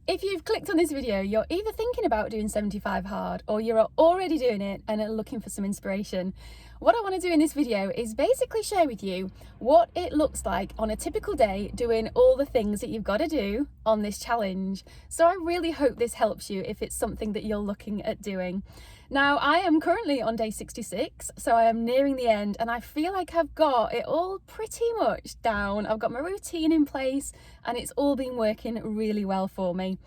If you've clicked on this video, you're either thinking about doing 75 hard or you're already doing it and are looking for some inspiration. What I want to do in this video is basically share with you what it looks like on a typical day doing all the things that you've got to do on this challenge. So I really hope this helps you if it's something that you're looking at doing. Now, I am currently on day 66, so I am nearing the end and I feel like I've got it all pretty much down. I've got my routine in place and it's all been working really well for me.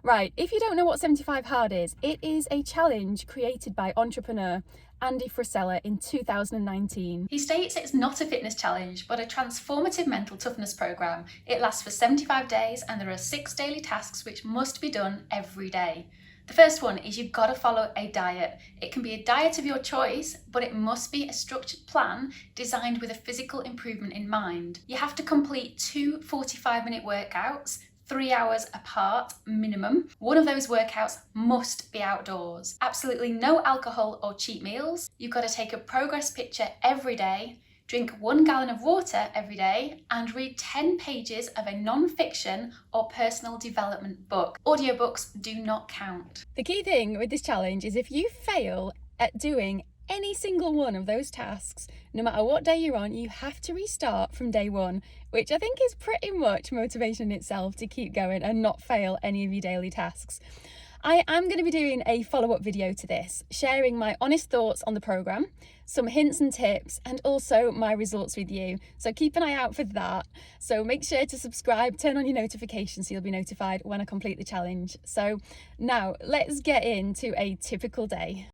Right, if you don't know what 75 hard is, it is a challenge created by entrepreneur Andy Frisella in 2019. He states it's not a fitness challenge, but a transformative mental toughness program. It lasts for 75 days and there are 6 daily tasks which must be done every day. The first one is you've got to follow a diet. It can be a diet of your choice, but it must be a structured plan designed with a physical improvement in mind. You have to complete 2 45-minute workouts, 3 hours apart minimum. One of those workouts must be outdoors. Absolutely no alcohol or cheat meals. You've got to take a progress picture every day, drink 1 gallon of water every day, and read 10 pages of a non-fiction or personal development book. Audiobooks do not count. The key thing with this challenge is if you fail at doing any single one of those tasks, no matter what day you're on, you have to restart from day one, which I think is pretty much motivation in itself to keep going and not fail any of your daily tasks. I am going to be doing a follow-up video to this, sharing my honest thoughts on the programme, some hints and tips, and also my results with you. So keep an eye out for that. So make sure to subscribe, turn on your notifications so you'll be notified when I complete the challenge. So now let's get into a typical day.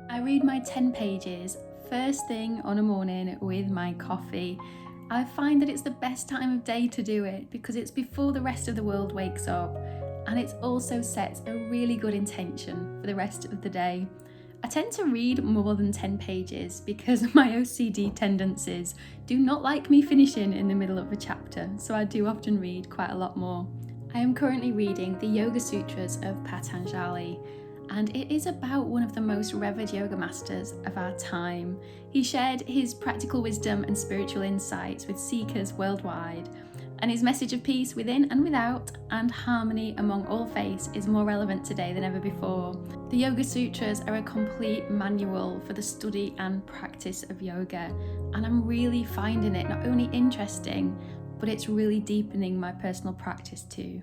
I read my 10 pages first thing on a morning with my coffee. I find that it's the best time of day to do it because it's before the rest of the world wakes up, and it also sets a really good intention for the rest of the day. I tend to read more than 10 pages because my OCD tendencies do not like me finishing in the middle of a chapter, so I do often read quite a lot more. I am currently reading the Yoga Sutras of Patanjali, and it is about one of the most revered yoga masters of our time. He shared his practical wisdom and spiritual insights with seekers worldwide, and his message of peace within and without and harmony among all faiths is more relevant today than ever before. The Yoga Sutras are a complete manual for the study and practice of yoga, and I'm really finding it not only interesting, but it's really deepening my personal practice too.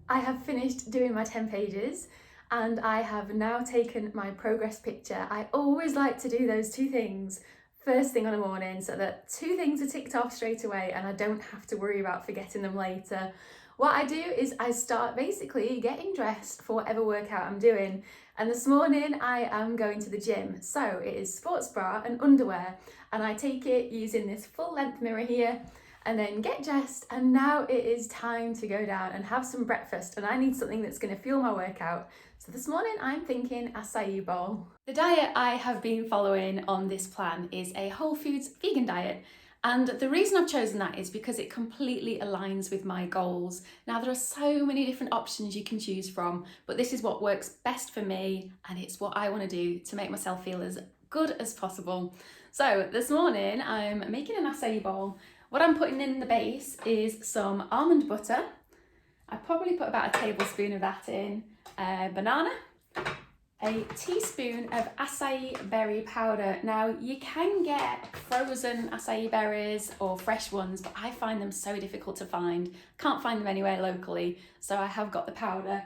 I have finished doing my 10 pages and I have now taken my progress picture. I always like to do those 2 things first thing on a morning so that 2 things are ticked off straight away and I don't have to worry about forgetting them later. What I do is I start basically getting dressed for whatever workout I'm doing, and this morning I am going to the gym, so it is sports bra and underwear, and I take it using this full length mirror here and then get dressed, and now it is time to go down and have some breakfast, and I need something that's going to fuel my workout. So this morning I'm thinking acai bowl. The diet I have been following on this plan is a whole foods vegan diet, and the reason I've chosen that is because it completely aligns with my goals. Now, there are so many different options you can choose from, but this is what works best for me, and it's what I want to do to make myself feel as good as possible. So this morning I'm making an acai bowl. What I'm putting in the base is some almond butter. I probably put about a tablespoon of that in, a banana, a teaspoon of acai berry powder. Now, you can get frozen acai berries or fresh ones, but I find them so difficult to find. Can't find them anywhere locally, so I have got the powder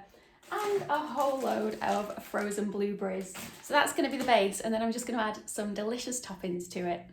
and a whole load of frozen blueberries. So that's going to be the base, and then I'm just going to add some delicious toppings to it.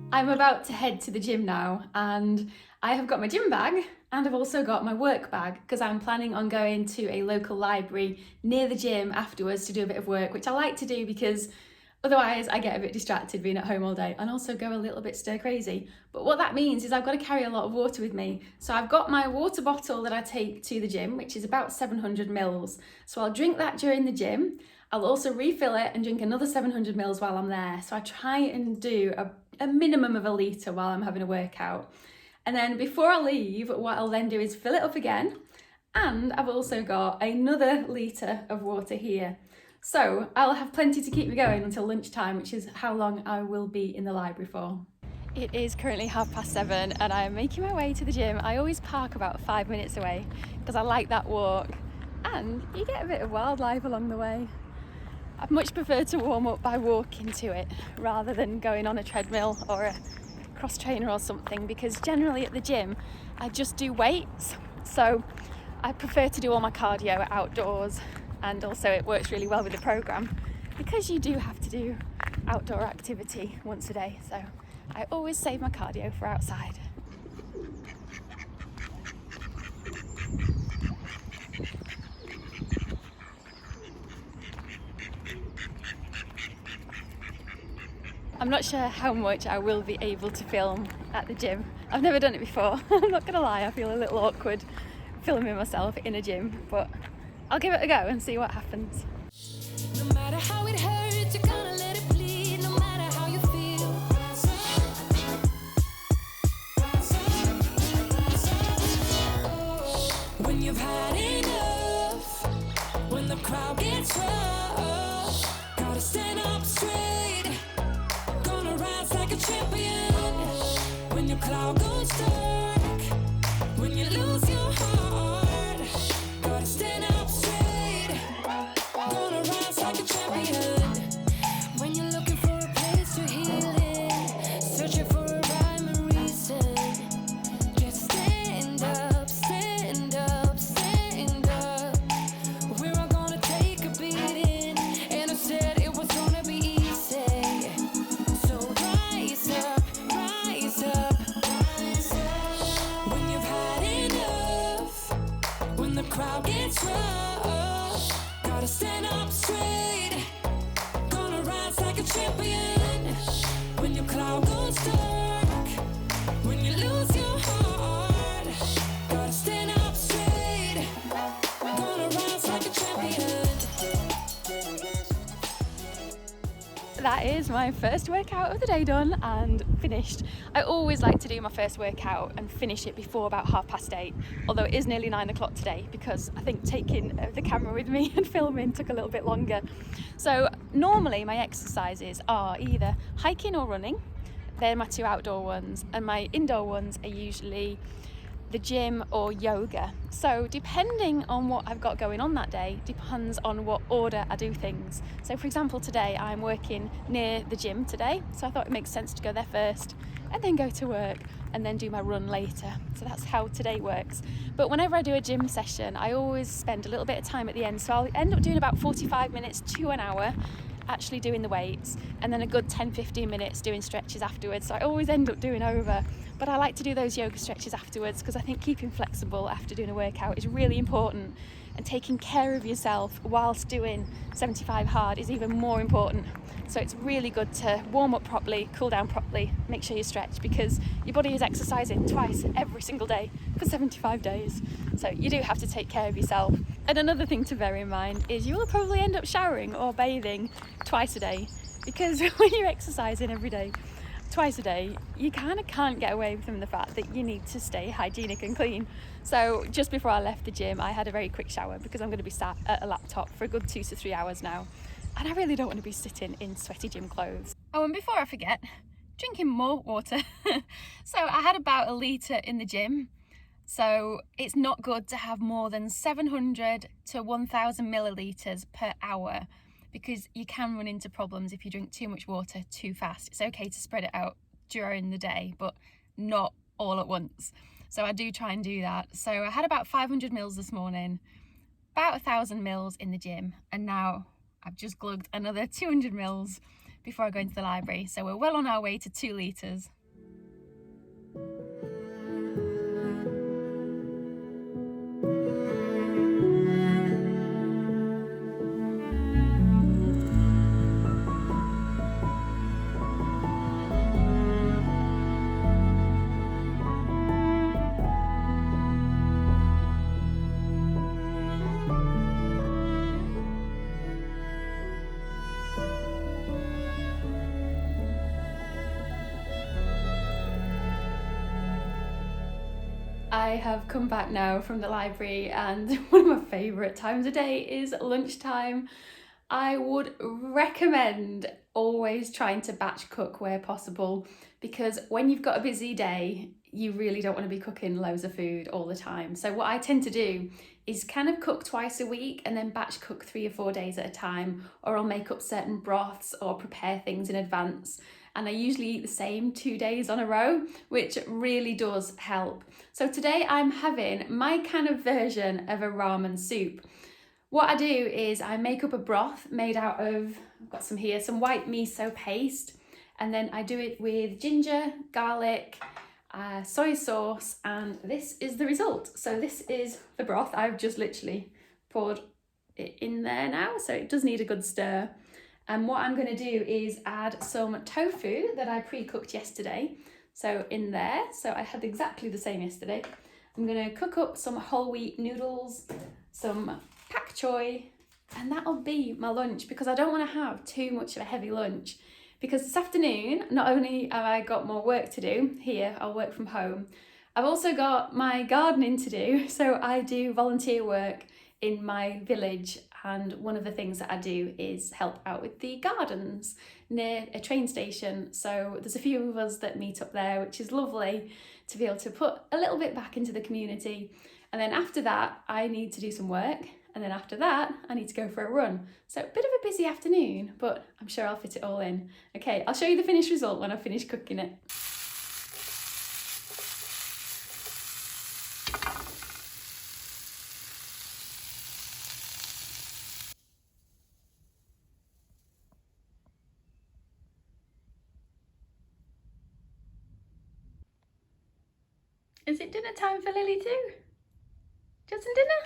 I'm about to head to the gym now, and I have got my gym bag and I've also got my work bag because I'm planning on going to a local library near the gym afterwards to do a bit of work, which I like to do because Otherwise, I get a bit distracted being at home all day and also go a little bit stir crazy. But what that means is I've got to carry a lot of water with me. So I've got my water bottle that I take to the gym, which is about 700 mils. So I'll drink that during the gym. I'll also refill it and drink another 700 mils while I'm there. So I try and do a minimum of a litre while I'm having a workout. And then before I leave, what I'll then do is fill it up again. And I've also got another litre of water here. So I'll have plenty to keep me going until lunchtime, which is how long I will be in the library for. It is currently 7:30 and I'm making my way to the gym. I always park about 5 minutes away because I like that walk and you get a bit of wildlife along the way. I'd much prefer to warm up by walking to it rather than going on a treadmill or a cross trainer or something, because generally at the gym I just do weights. So I prefer to do all my cardio outdoors, and also it works really well with the programme because you do have to do outdoor activity once a day. So I always save my cardio for outside. I'm not sure how much I will be able to film at the gym. I've never done it before. I'm not gonna lie, I feel a little awkward filming myself in a gym, but I'll give it a go and see what happens. No matter how it hurts, you're gonna let it bleed, no matter how you feel. When you've had enough, when the crowd gets rough, gotta stand up straight, gonna rise like a champion. When your cloud goes dark, when you lose your heart, gotta stand up straight, gonna rise like a champion. When you're looking for a place to heal in, searching for a rhyme and reason, just stand up, stand up, stand up. We're all gonna take a beating, and I said it was gonna be easy. So rise up, rise up, rise up. When you've had enough, when the crowd gets rough, gotta stand up straight, gonna rise like a champion. When your cloud goes dark, when you lose your heart, gotta stand up straight, gonna rise like a champion. That is my first workout of the day done and finished. I always like to do my first workout and finish it before about 8:30, although it is nearly 9 o'clock today because I think taking the camera with me and filming took a little bit longer. So normally my exercises are either hiking or running. They're my two outdoor ones, and my indoor ones are usually the gym or yoga. So depending on what I've got going on that day depends on what order I do things. So for example, today I'm working near the gym today, so I thought it makes sense to go there first and then go to work and then do my run later. So that's how today works. But whenever I do a gym session, I always spend a little bit of time at the end, so I'll end up doing about 45 minutes to an hour actually doing the weights, and then a good 10-15 minutes doing stretches afterwards. So I always end up doing over, but I like to do those yoga stretches afterwards because I think keeping flexible after doing a workout is really important, and taking care of yourself whilst doing 75 hard is even more important. So it's really good to warm up properly, cool down properly, make sure you stretch, because your body is exercising twice every single day for 75 days. So you do have to take care of yourself. And another thing to bear in mind is you will probably end up showering or bathing twice a day, because when you're exercising every day, twice a day, you kind of can't get away from the fact that you need to stay hygienic and clean. So just before I left the gym, I had a very quick shower because I'm going to be sat at a laptop for a good 2 to 3 hours now, and I really don't want to be sitting in sweaty gym clothes. Oh, and before I forget, drinking more water. So I had about a litre in the gym. So it's not good to have more than 700 to 1,000 millilitres per hour, because you can run into problems if you drink too much water too fast. It's okay to spread it out during the day, but not all at once. So I do try and do that. So I had about 500 mils this morning, about 1,000 mils in the gym, and now I've just glugged another 200 mils before I go into the library. So we're well on our way to 2 litres. I have come back now from the library, and one of my favourite times of day is lunchtime. I would recommend always trying to batch cook where possible, because when you've got a busy day, you really don't want to be cooking loads of food all the time. So what I tend to do is kind of cook twice a week and then batch cook 3 or 4 days at a time, or I'll make up certain broths or prepare things in advance. And I usually eat the same 2 days on a row, which really does help. So today I'm having my kind of version of a ramen soup. What I do is I make up a broth made out of, I've got some here, some white miso paste, and then I do it with ginger, garlic, soy sauce, and this is the result. So this is the broth. I've just literally poured it in there now, so it does need a good stir. And what I'm going to do is add some tofu that I pre-cooked yesterday. So in there, so I had exactly the same yesterday. I'm going to cook up some whole wheat noodles, some pak choy, and that'll be my lunch, because I don't want to have too much of a heavy lunch. Because this afternoon, not only have I got more work to do here, I'll work from home, I've also got my gardening to do. So I do volunteer work in my village, and one of the things that I do is help out with the gardens near a train station. So there's a few of us that meet up there, which is lovely to be able to put a little bit back into the community. And then after that, I need to do some work. And then after that, I need to go for a run. So a bit of a busy afternoon, but I'm sure I'll fit it all in. Okay, I'll show you the finished result when I finish cooking it. Is it dinner time for Lily too? Just some dinner?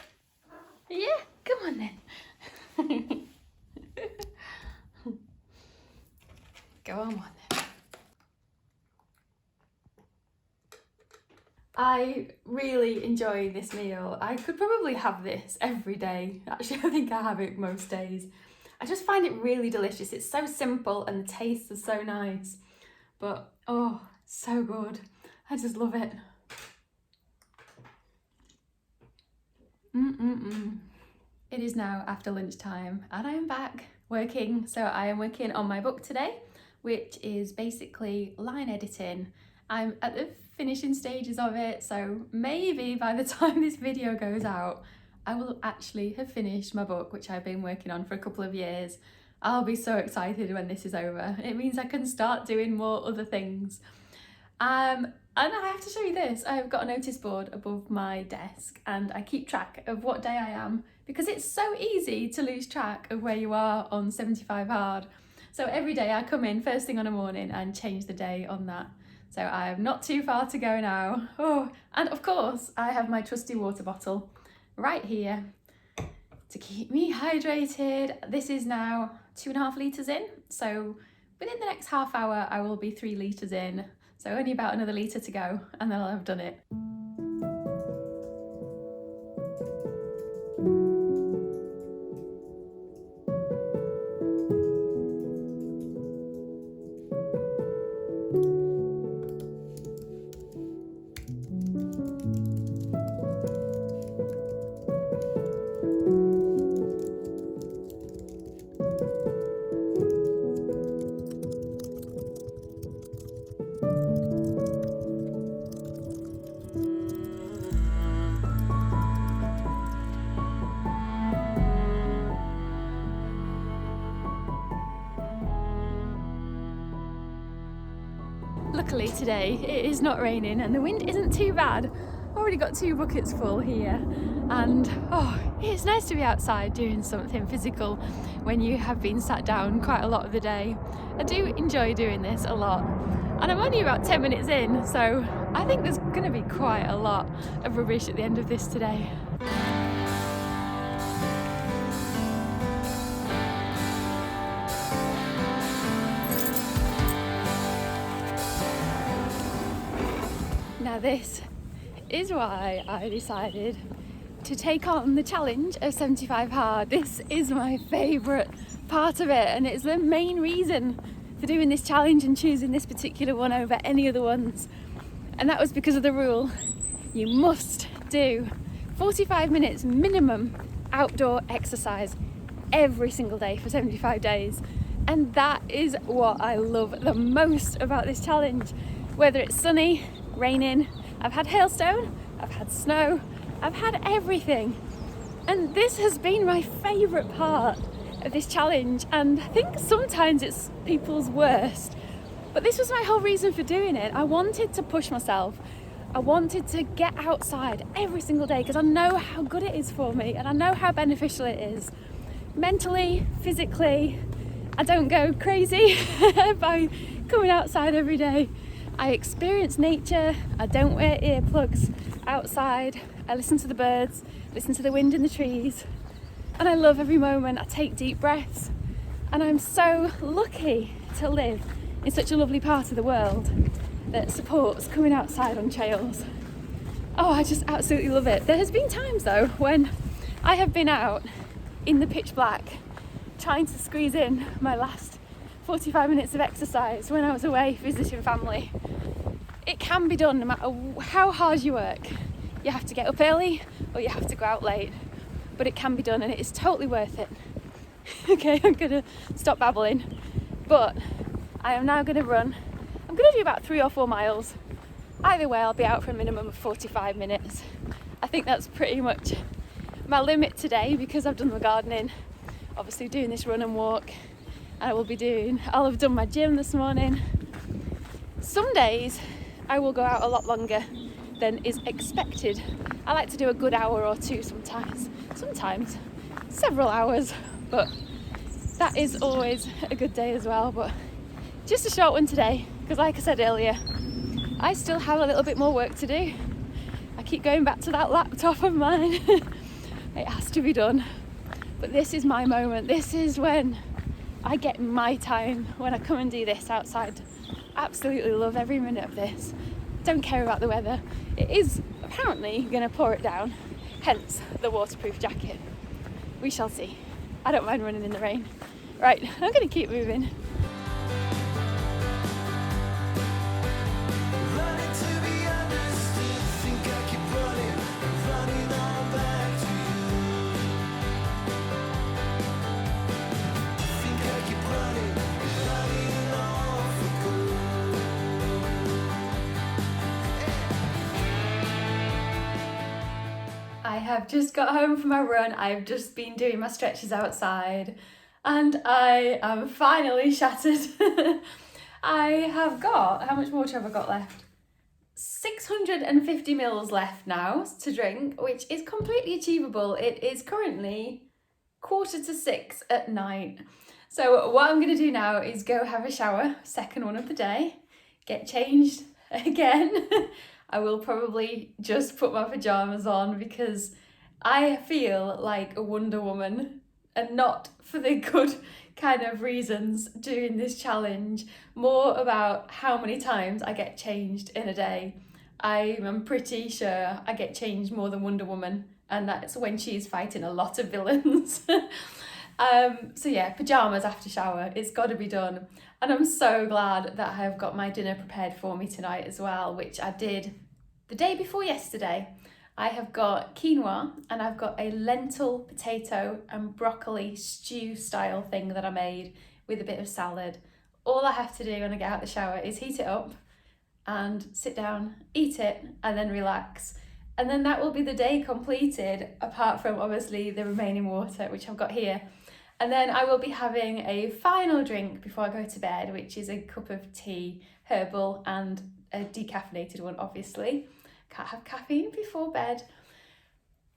Yeah, come on then. Go on then. I really enjoy this meal. I could probably have this every day. Actually, I think I have it most days. I just find it really delicious. It's so simple and the taste is so nice. But, oh, so good. I just love it. It is now after lunchtime and I am back working. So I am working on my book today, which is basically line editing. I'm at the finishing stages of it, so maybe by the time this video goes out, I will actually have finished my book, which I've been working on for a couple of years. I'll be so excited when this is over. It means I can start doing more other things. And I have to show you this. I've got a notice board above my desk and I keep track of what day I am, because it's so easy to lose track of where you are on 75 hard. So every day I come in first thing on the morning and change the day on that. So I'm not too far to go now. Oh, and of course I have my trusty water bottle right here to keep me hydrated. This is now 2.5 litres in. So within the next half hour, I will be 3 litres in. So only about another litre to go and then I'll have done it. Luckily today it is not raining and the wind isn't too bad. Already got 2 buckets full here, and oh, it's nice to be outside doing something physical when you have been sat down quite a lot of the day. I do enjoy doing this a lot, and I'm only about 10 minutes in, so I think there's going to be quite a lot of rubbish at the end of this today. Now this is why I decided to take on the challenge of 75 hard. This is my favourite part of it, and it's the main reason for doing this challenge and choosing this particular one over any other ones. And that was because of the rule: you must do 45 minutes minimum outdoor exercise every single day for 75 days. And that is what I love the most about this challenge. Whether it's sunny, raining, I've had hailstone, I've had snow, I've had everything. And this has been my favourite part of this challenge, and I think sometimes it's people's worst. But this was my whole reason for doing it. I wanted to push myself. I wanted to get outside every single day because I know how good it is for me and I know how beneficial it is. Mentally, physically, I don't go crazy by coming outside every day. I experience nature, I don't wear earplugs outside, I listen to the birds, listen to the wind in the trees, and I love every moment. I take deep breaths, and I'm so lucky to live in such a lovely part of the world that supports coming outside on trails. Oh, I just absolutely love it. There has been times though when I have been out in the pitch black trying to squeeze in my last 45 minutes of exercise when I was away visiting family. It can be done no matter how hard you work. You have to get up early or you have to go out late, but it can be done and it is totally worth it. Okay, I'm gonna stop babbling, but I am now gonna run. I'm gonna do about 3 or 4 miles. Either way, I'll be out for a minimum of 45 minutes. I think that's pretty much my limit today because I've done the gardening, obviously doing this run and walk, and I'll have done my gym this morning. Some days I will go out a lot longer than is expected. I like to do a good hour or two sometimes several hours, but that is always a good day as well. But just a short one today because, like I said earlier, I still have a little bit more work to do. I keep going back to that laptop of mine. It has to be done. But this is my moment. This is when I get my time, when I come and do this outside. Absolutely love every minute of this. Don't care about the weather. It is apparently going to pour it down, hence the waterproof jacket. We shall see. I don't mind running in the rain. Right, I'm going to keep moving. I have just got home from my run. I've just been doing my stretches outside and I am finally shattered. I have got, how much water have I got left? 650 mils left now to drink, which is completely achievable. It is currently 5:45 at night. So what I'm going to do now is go have a shower, second one of the day, get changed again. I will probably just put my pajamas on because I feel like a Wonder Woman, and not for the good kind of reasons doing this challenge, more about how many times I get changed in a day. I am pretty sure I get changed more than Wonder Woman, and that's when she's fighting a lot of villains. So yeah, pajamas after shower, it's got to be done. And I'm so glad that I have got my dinner prepared for me tonight as well, which I did the day before yesterday. I have got quinoa and I've got a lentil, potato and broccoli stew style thing that I made with a bit of salad. All I have to do when I get out of the shower is heat it up and sit down, eat it and then relax. And then that will be the day completed, apart from obviously the remaining water, which I've got here. And then I will be having a final drink before I go to bed, which is a cup of tea, herbal and a decaffeinated one, obviously. Can't have caffeine before bed.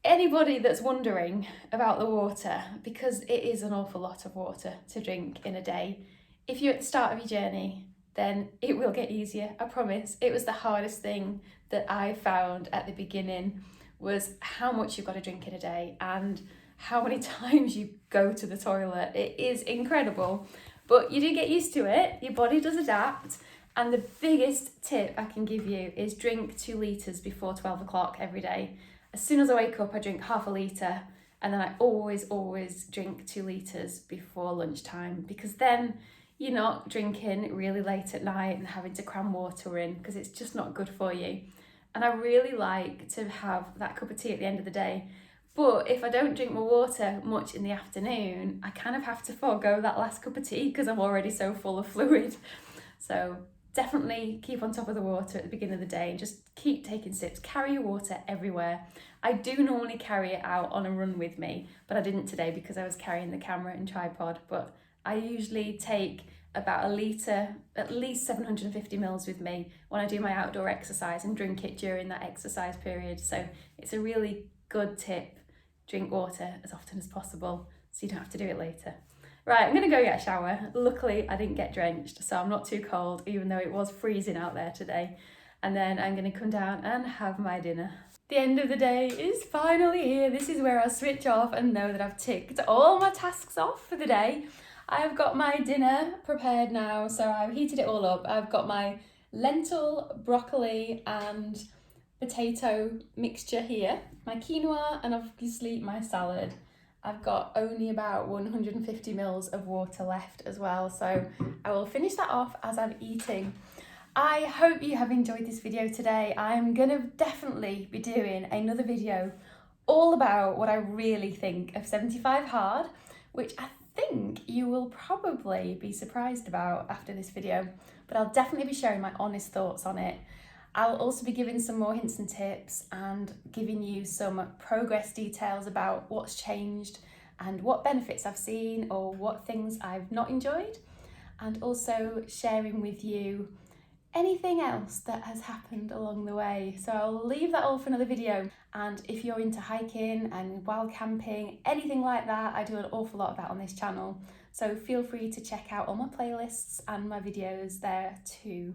Anybody that's wondering about the water, because it is an awful lot of water to drink in a day, if you're at the start of your journey, then it will get easier, I promise. It was the hardest thing that I found at the beginning, was how much you've got to drink in a day and how many times you go to the toilet. It is incredible, but you do get used to it. Your body does adapt. And the biggest tip I can give you is drink 2 litres before 12 o'clock every day. As soon as I wake up, I drink half a litre, and then I always drink 2 litres before lunchtime, because then you're not drinking really late at night and having to cram water in, because it's just not good for you. and I really like to have that cup of tea at the end of the day. But if I don't drink my water much in the afternoon, I kind of have to forego that last cup of tea because I'm already so full of fluid. So definitely keep on top of the water at the beginning of the day and just keep taking sips. Carry your water everywhere. I do normally carry it out on a run with me, but I didn't today because I was carrying the camera and tripod. But I usually take about a litre, at least 750 mils with me when I do my outdoor exercise and drink it during that exercise period. So it's a really good tip. Drink water as often as possible so you don't have to do it later. Right, I'm gonna go get a shower. Luckily, I didn't get drenched, so I'm not too cold, even though it was freezing out there today. And then I'm gonna come down and have my dinner. The end of the day is finally here. This is where I switch off and know that I've ticked all my tasks off for the day. I've got my dinner prepared now, so I've heated it all up. I've got my lentil, broccoli, and potato mixture here, my quinoa, and obviously my salad. I've got only about 150 mils of water left as well, so I will finish that off as I'm eating. I hope you have enjoyed this video today. I'm gonna definitely be doing another video all about what I really think of 75 hard, which I think you will probably be surprised about after this video, but I'll definitely be sharing my honest thoughts on it. I'll also be giving some more hints and tips and giving you some progress details about what's changed and what benefits I've seen or what things I've not enjoyed, and also sharing with you anything else that has happened along the way. So I'll leave that all for another video. And if you're into hiking and wild camping, anything like that, I do an awful lot of that on this channel. So feel free to check out all my playlists and my videos there too.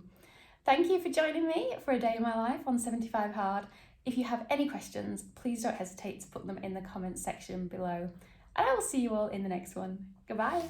Thank you for joining me for a day in my life on 75 hard. If you have any questions, please don't hesitate to put them in the comments section below. And I will see you all in the next one. Goodbye.